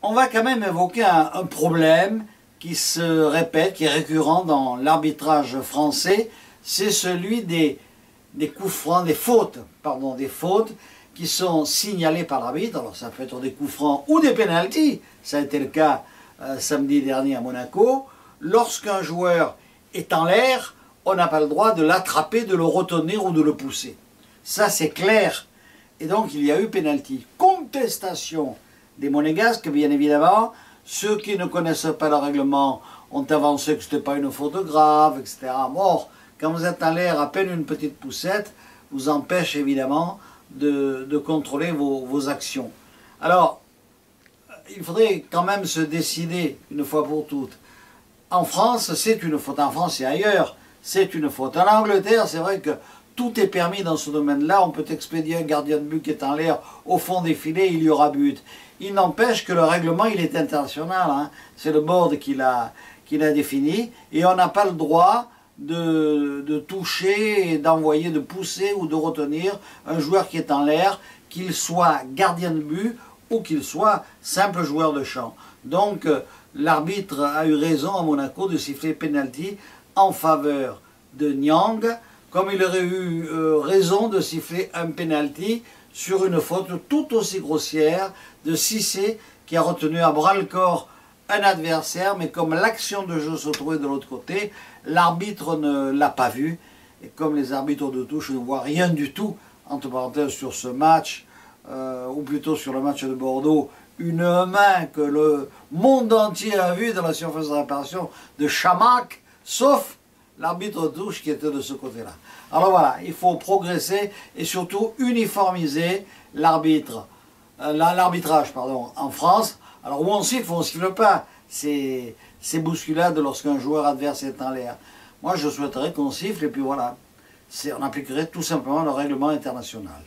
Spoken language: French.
On va quand même évoquer un problème qui se répète, qui est récurrent dans l'arbitrage français, c'est celui des coups francs, des fautes qui sont signalées par l'arbitre. Alors ça peut être des coups francs ou des pénaltys, ça a été le cas samedi dernier à Monaco. Lorsqu'un joueur est en l'air, on n'a pas le droit de l'attraper, de le retenir ou de le pousser. Ça c'est clair. Et donc il y a eu pénalty. Contestation des Monégasques, bien évidemment. Ceux qui ne connaissent pas le règlement ont avancé que ce n'était pas une faute grave, etc. Bon, quand vous êtes en l'air, à peine une petite poussette vous empêche évidemment de contrôler vos actions. Alors, il faudrait quand même se décider une fois pour toutes. En France, c'est une faute. En France et ailleurs, c'est une faute. En Angleterre, c'est vrai que tout est permis dans ce domaine-là. On peut expédier un gardien de but qui est en l'air au fond des filets, il y aura but. Il n'empêche que le règlement, il est international. Hein. C'est le board qui l'a défini. Et on n'a pas le droit de toucher, d'envoyer, de pousser ou de retenir un joueur qui est en l'air, qu'il soit gardien de but ou qu'il soit simple joueur de champ. Donc l'arbitre a eu raison à Monaco de siffler penalty en faveur de Niang, comme il aurait eu raison de siffler un penalty sur une faute tout aussi grossière de Cissé qui a retenu à bras-le-corps un adversaire, mais comme l'action de jeu se trouvait de l'autre côté, l'arbitre ne l'a pas vu. Et comme les arbitres de touche ne voient rien du tout, entre parenthèses, sur ce match, ou plutôt sur le match de Bordeaux, une main que le monde entier a vue dans la surface de réparation de Chamac, sauf l'arbitre de touche qui était de ce côté-là. Alors voilà, il faut progresser et surtout uniformiser l'arbitrage en France. Alors où on siffle, on ne siffle pas ces bousculades lorsqu'un joueur adverse est en l'air. Moi je souhaiterais qu'on siffle et puis voilà, on appliquerait tout simplement le règlement international.